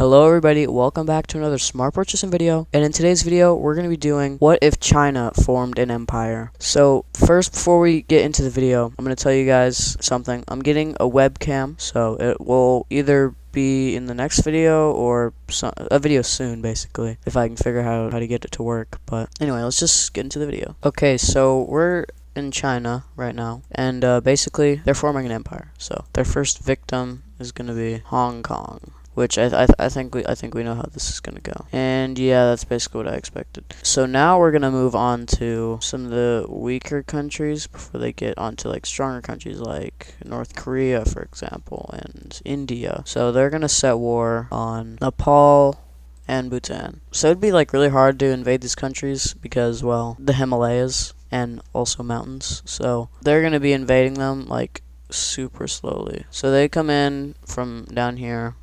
Hello everybody, welcome back to another smart purchasing video, and in today's video we're going to be doing what if China formed an empire. So first, before we get into the video, I'm going to tell you guys something. I'm getting a webcam, so it will either be in the next video or a video soon, basically, if I can figure out how to get it to work. But anyway, let's just get into the video. Okay, so we're in China right now, and basically they're forming an empire. So their first victim is going to be Hong Kong, which I think we know how this is gonna go. And yeah, that's basically what I expected. So now we're gonna move on to some of the weaker countries before they get onto like stronger countries like North Korea, for example, and India. So they're gonna set war on Nepal and Bhutan. So it'd be like really hard to invade these countries because, well, the Himalayas and also mountains. So they're gonna be invading them like super slowly. So they come in from down here,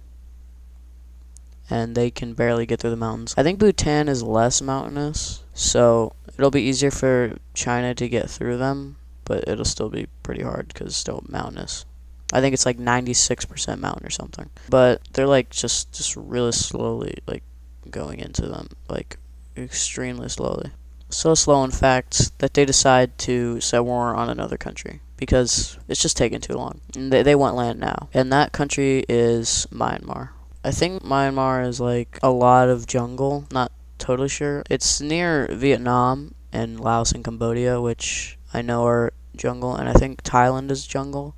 and they can barely get through the mountains. I think Bhutan is less mountainous, so it'll be easier for China to get through them, but it'll still be pretty hard because it's still mountainous. I think it's like 96% mountain or something. But they're like just really slowly like going into them, like extremely slowly. So slow, in fact, that they decide to set war on another country because it's just taking too long. And they want land now, and that country is Myanmar. I think Myanmar is like a lot of jungle, not totally sure. It's near Vietnam and Laos and Cambodia, which I know are jungle, and I think Thailand is jungle.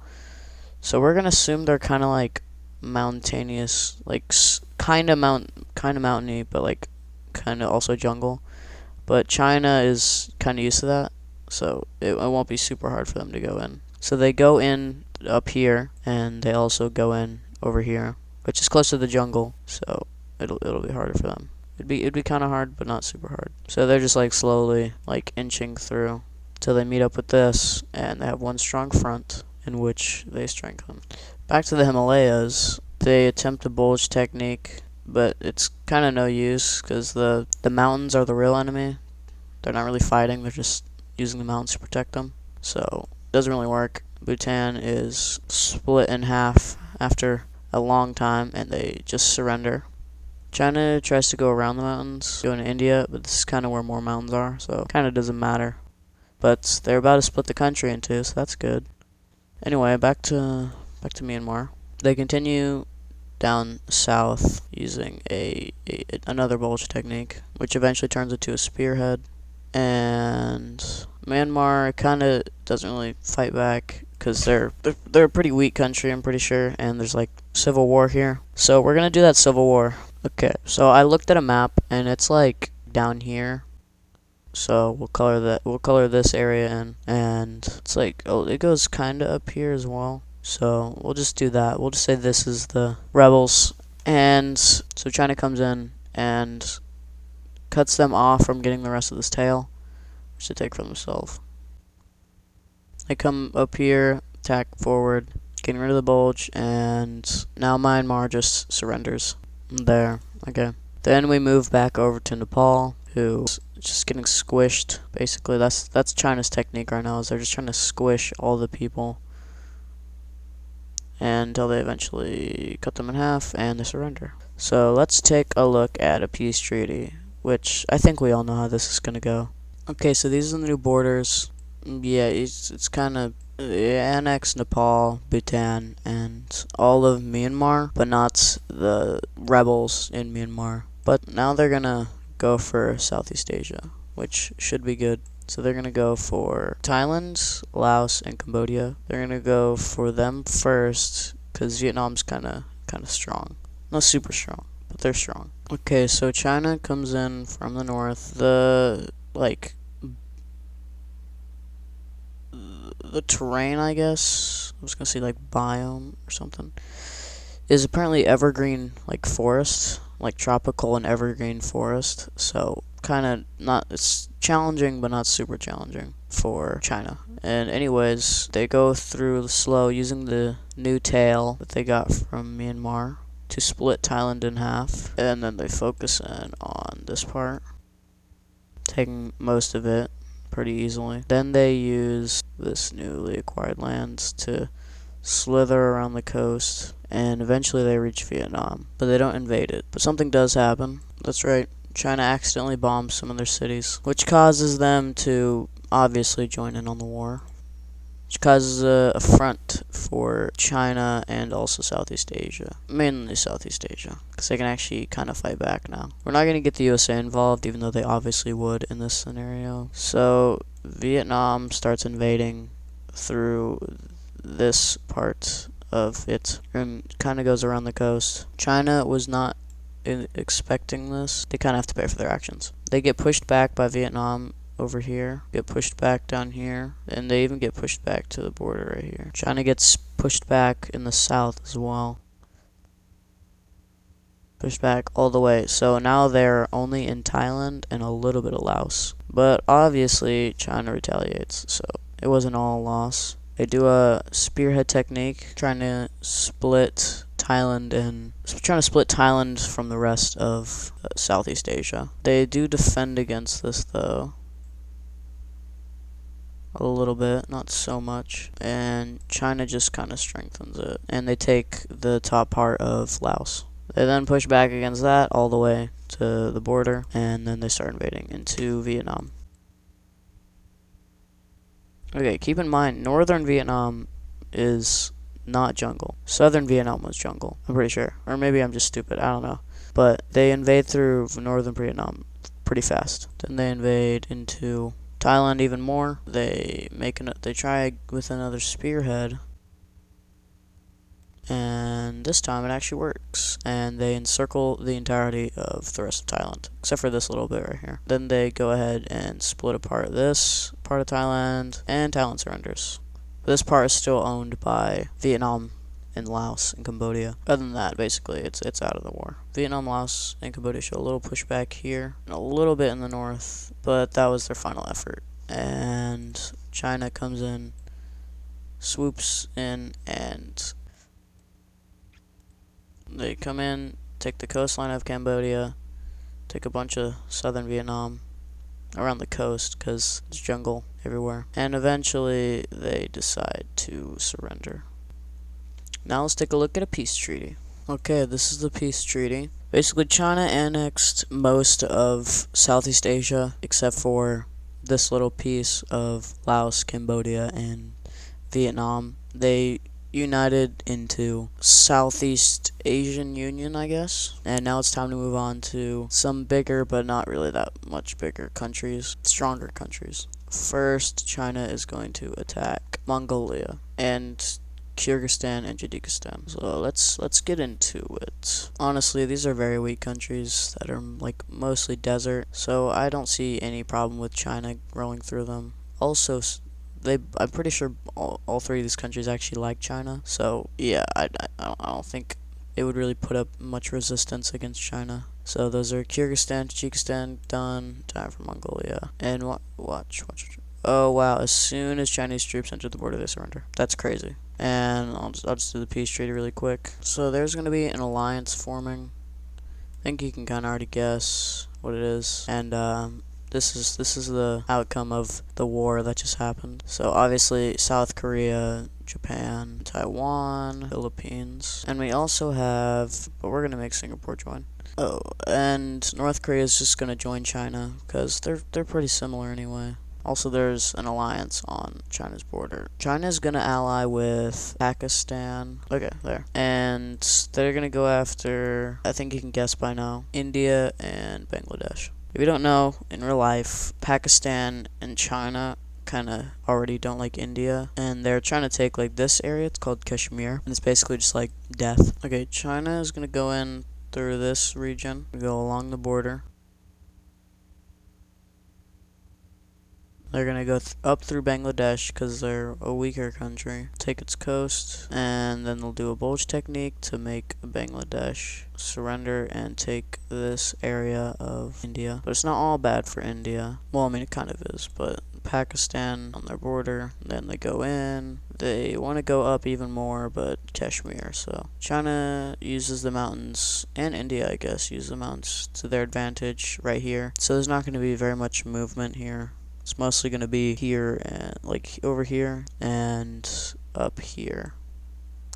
So we're gonna assume they're kind of like mountainous, like kind of mountainy, but like kind of also jungle. But China is kind of used to that, so it won't be super hard for them to go in. So they go in up here, and they also go in over here, which is close to the jungle, so it'll be harder for them. It'd be kind of hard, but not super hard. So they're just like slowly like inching through till they meet up with this, and they have one strong front in which they strengthen. Back to the Himalayas, they attempt a bulge technique, but it's kind of no use because the mountains are the real enemy. They're not really fighting; they're just using the mountains to protect them. So it doesn't really work. Bhutan is split in half after a long time, and they just surrender. China tries to go around the mountains, go into India, but this is kind of where more mountains are, so kind of doesn't matter. But they're about to split the country in two, so that's good. Anyway, back to Myanmar. They continue down south using another bulge technique, which eventually turns into a spearhead. And Myanmar kind of doesn't really fight back because they're a pretty weak country, I'm pretty sure, and there's like civil war here. So we're gonna do that civil war. Okay, so I looked at a map, and it's like down here. So we'll color this area in, and it's like, oh, it goes kind of up here as well. So we'll just do that. We'll just say this is the rebels, and so China comes in and cuts them off from getting the rest of this tail, which they take for themselves. They come up here, attack forward, getting rid of the bulge, and now Myanmar just surrenders. There, okay. Then we move back over to Nepal, who's just getting squished. Basically, that's China's technique right now, is they're just trying to squish all the people until they eventually cut them in half and they surrender. So let's take a look at a peace treaty, which I think we all know how this is gonna go. Okay, so these are the new borders. Yeah, it's kind of annex Nepal, Bhutan, and all of Myanmar, but not the rebels in Myanmar. But now they're gonna go for Southeast Asia, which should be good. So they're gonna go for Thailand, Laos, and Cambodia. They're gonna go for them first because Vietnam's kind of strong, not super strong, but they're strong. Okay, so China comes in from the north. The terrain, I guess, I was gonna say like biome or something, is apparently evergreen, like forest, like tropical and evergreen forest. So kind of not, it's challenging but not super challenging for China. And anyways, they go through slow using the new tail that they got from Myanmar to split Thailand in half, and then they focus in on this part, taking most of it pretty easily. Then they use this newly acquired lands to slither around the coast, and eventually they reach Vietnam, but they don't invade it. But something does happen. That's right. China accidentally bombs some of their cities, which causes them to obviously join in on the war, which causes a front for China and also Southeast Asia. Mainly Southeast Asia, because they can actually kind of fight back now. We're not going to get the USA involved, even though they obviously would in this scenario. So Vietnam starts invading through this part of it and kind of goes around the coast. China was not expecting this. They kind of have to pay for their actions. They get pushed back by Vietnam over here, get pushed back down here, and they even get pushed back to the border right here. China gets pushed back in the south as well. Pushed back all the way. So now they're only in Thailand and a little bit of Laos. But obviously China retaliates, so it wasn't all a loss. They do a spearhead technique, trying to split Thailand from the rest of Southeast Asia. They do defend against this though. A little bit, not so much, and China just kind of strengthens it, and they take the top part of Laos. They then push back against that all the way to the border, and then they start invading into Vietnam. Okay, keep in mind, northern Vietnam is not jungle. Southern Vietnam was jungle, I'm pretty sure. Or maybe I'm just stupid, I don't know. But they invade through northern Vietnam pretty fast. Then they invade into Thailand even more. They try with another spearhead, and this time it actually works. And they encircle the entirety of the rest of Thailand, except for this little bit right here. Then they go ahead and split apart this part of Thailand, and Thailand surrenders. This part is still owned by Vietnam and Laos and Cambodia. Other than that, basically, it's out of the war. Vietnam, Laos, and Cambodia show a little pushback here, and a little bit in the north, but that was their final effort. And China comes in, swoops in, and they come in, take the coastline of Cambodia, take a bunch of southern Vietnam around the coast, because it's jungle everywhere. And eventually, they decide to surrender. Now let's take a look at a peace treaty. Okay, this is the peace treaty. Basically, China annexed most of Southeast Asia except for this little piece of Laos, Cambodia, and Vietnam. They united into Southeast Asian Union, I guess. And now it's time to move on to some bigger, but not really that much bigger countries, stronger countries. First, China is going to attack Mongolia and Kyrgyzstan and Tajikistan. So let's get into it. Honestly, these are very weak countries that are like mostly desert, so I don't see any problem with China rolling through them. Also, I'm pretty sure all three of these countries actually like China, so yeah, I don't think it would really put up much resistance against China. So those are Kyrgyzstan, Tajikistan, done. Time for Mongolia. And watch. Oh wow, as soon as Chinese troops enter the border, they surrender. That's crazy. And I'll just do the peace treaty really quick. So there's going to be an alliance forming. I think you can kind of already guess what it is. And this is the outcome of the war that just happened. So obviously South Korea, Japan, Taiwan, Philippines, and we also have, but we're going to make Singapore join. Oh, and North Korea is just going to join China because they're pretty similar anyway. Also, there's an alliance on China's border. China's gonna ally with Pakistan. Okay, there. And they're gonna go after, I think you can guess by now, India and Bangladesh. If you don't know, in real life, Pakistan and China kind of already don't like India, and they're trying to take like this area. It's called Kashmir, and it's basically just like death. Okay, China is gonna go in through this region, go along the border. They're going to go up through Bangladesh because they're a weaker country, take its coast, and then they'll do a bulge technique to make Bangladesh surrender and take this area of India. But it's not all bad for India. Well, I mean, it kind of is, but Pakistan on their border, then they go in. They want to go up even more, but Kashmir. So China uses the mountains, and India, I guess, uses the mountains to their advantage right here. So there's not going to be very much movement here. It's mostly going to be here and like over here and up here.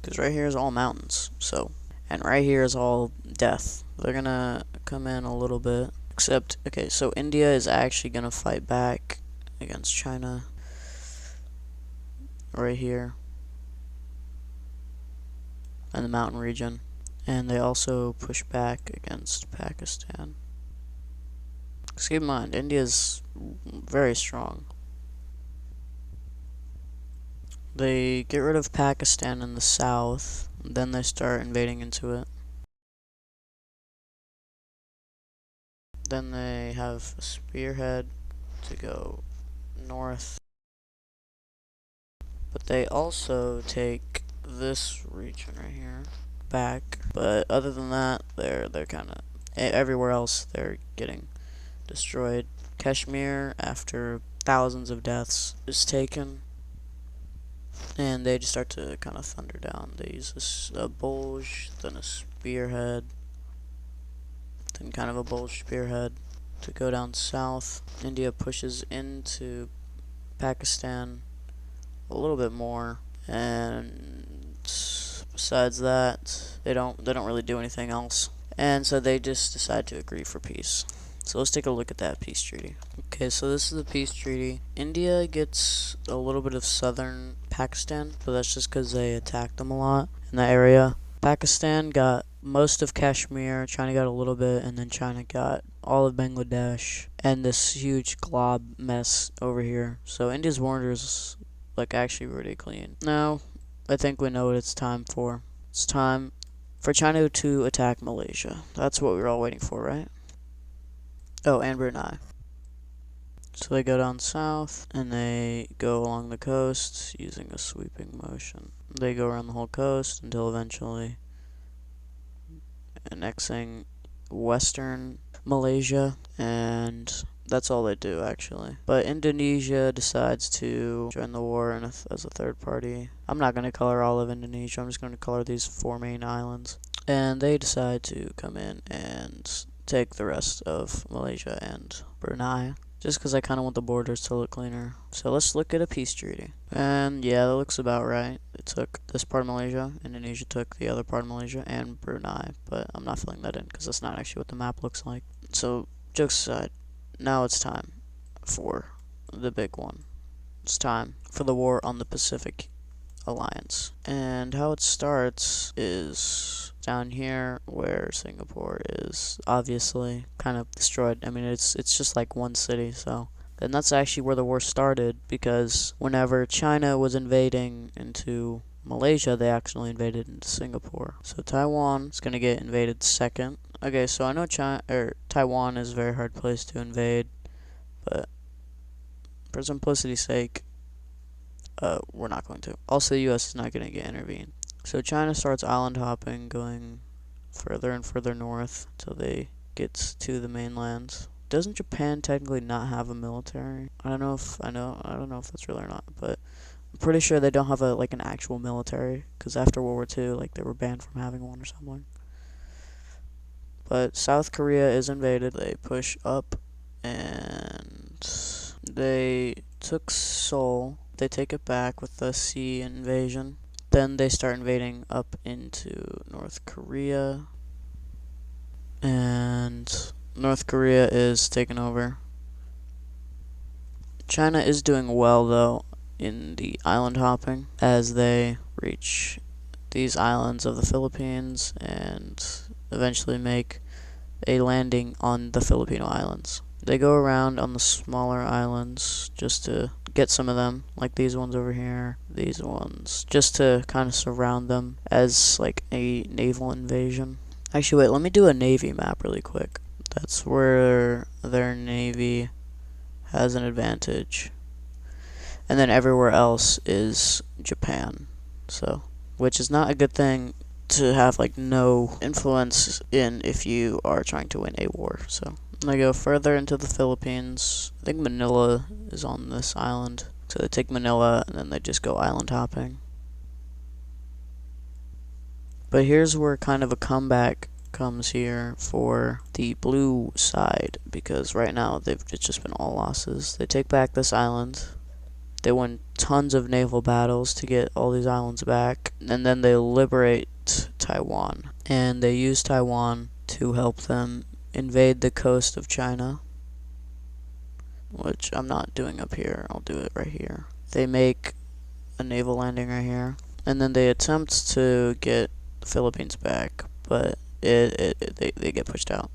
because right here is all mountains. So, and right here is all death. They're gonna come in a little bit. Except, okay, so India is actually gonna fight back against China right here in the mountain region. And they also push back against Pakistan. Just keep in mind, India's very strong. They get rid of Pakistan in the south, then they start invading into it. Then they have a spearhead to go north. But they also take this region right here back. But other than that, they're kind of everywhere else they're getting destroyed. Kashmir, after thousands of deaths, is taken, and they just start to kind of thunder down. They use a bulge, then a spearhead, then kind of a bulge spearhead to go down south. India pushes into Pakistan a little bit more, and besides that, they don't really do anything else. And so they just decide to agree for peace. So let's take a look at that peace treaty. Okay, so this is the peace treaty. India gets a little bit of southern Pakistan, but that's just because they attacked them a lot in that area. Pakistan got most of Kashmir, China got a little bit, and then China got all of Bangladesh, and this huge glob mess over here. So India's borders like actually really clean. Now, I think we know what it's time for. It's time for China to attack Malaysia. That's what we were all waiting for, right? Oh, and Brunei. So they go down south, and they go along the coast using a sweeping motion. They go around the whole coast until eventually annexing western Malaysia, and that's all they do, actually. But Indonesia decides to join the war as a third party. I'm not going to color all of Indonesia, I'm just going to color these 4 main islands. And they decide to come in and take the rest of Malaysia and Brunei, just because I kind of want the borders to look cleaner. So let's look at a peace treaty. And yeah, that looks about right. It took this part of Malaysia, Indonesia took the other part of Malaysia, and Brunei, but I'm not filling that in because that's not actually what the map looks like. So, jokes aside, now it's time for the big one. It's time for the war on the Pacific Alliance. And how it starts is down here where Singapore is obviously kind of destroyed. I mean, it's just like one city, so. And that's actually where the war started, because whenever China was invading into Malaysia, they actually invaded into Singapore. So Taiwan is going to get invaded second. Okay, so I know Taiwan is a very hard place to invade, but for simplicity's sake, we're not going to. Also, the U.S. is not going to get intervened. So China starts island hopping, going further and further north till they get to the mainlands. Doesn't Japan technically not have a military? I don't know if that's real or not, but I'm pretty sure they don't have an actual military, because after World War II, like, they were banned from having one or something. But South Korea is invaded. They push up, and they took Seoul. They take it back with the sea invasion. Then they start invading up into North Korea, and North Korea is taken over. China is doing well, though, in the island hopping, as they reach these islands of the Philippines and eventually make a landing on the Filipino islands. They go around on the smaller islands just to get some of them, like these ones over here, these ones, just to kind of surround them as like a naval invasion. Actually, wait, let me do a navy map really quick. That's where their navy has an advantage. And then everywhere else is Japan. So, which is not a good thing to have like no influence in if you are trying to win a war. So they go further into the Philippines. I think Manila is on this island. So they take Manila and then they just go island hopping. But here's where kind of a comeback comes here for the blue side, because right now it's just been all losses. They take back this island, They win tons of naval battles to get all these islands back, and then they liberate Taiwan. And they use Taiwan to help them invade the coast of China, which I'm not doing up here. I'll do it right here. They make a naval landing right here, and then they attempt to get the Philippines back, but they get pushed out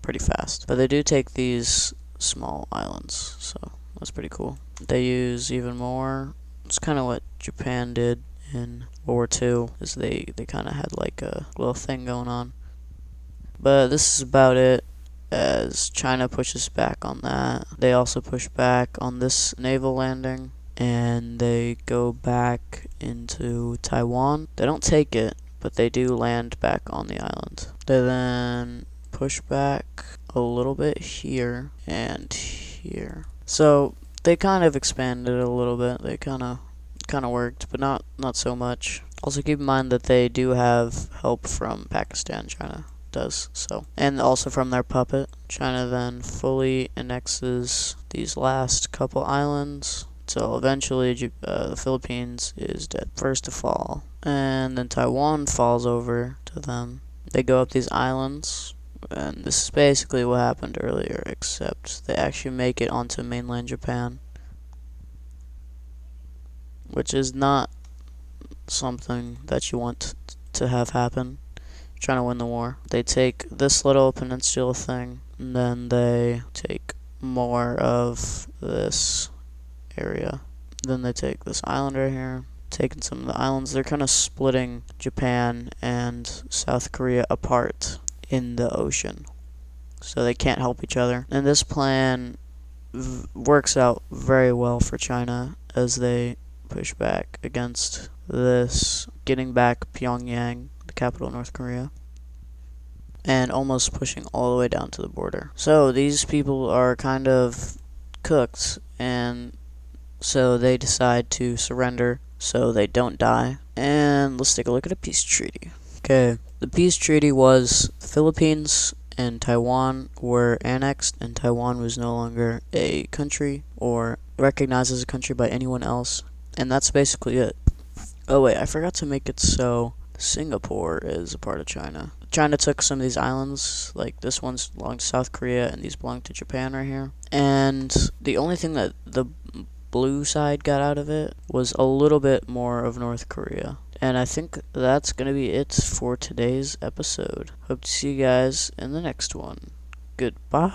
pretty fast. But they do take these small islands, so that's pretty cool. They use even more. It's kind of what Japan did in World War II, is they kind of had like a little thing going on. But this is about it. As China pushes back on that, they also push back on this naval landing, and they go back into Taiwan. They don't take it, but they do land back on the island. They then push back a little bit here and here. So they kind of expanded a little bit. They kind of worked, but not so much. Also keep in mind that they do have help from Pakistan. China does so, and also from their puppet. China then fully annexes these last couple islands, so eventually the Philippines is dead first to fall, and then Taiwan falls over to them. They go up these islands, and this is basically what happened earlier, except they actually make it onto mainland Japan, which is not something that you want to have happen. Trying to win the war. They take this little peninsula thing, and then they take more of this area. Then they take this island right here, taking some of the islands. They're kind of splitting Japan and South Korea apart in the ocean, so they can't help each other. And this plan works out very well for China as they push back against this, getting back Pyongyang, the capital of North Korea, and almost pushing all the way down to the border. So these people are kind of cooked, and so they decide to surrender so they don't die. And let's take a look at a peace treaty. Okay, the peace treaty was the Philippines and Taiwan were annexed, and Taiwan was no longer a country or recognized as a country by anyone else. And that's basically it. Oh wait, I forgot to make it so Singapore is a part of China. China took some of these islands, like this one's belongs to South Korea and these belong to Japan right here. And the only thing that the blue side got out of it was a little bit more of North Korea. And I think that's going to be it for today's episode. Hope to see you guys in the next one. Goodbye.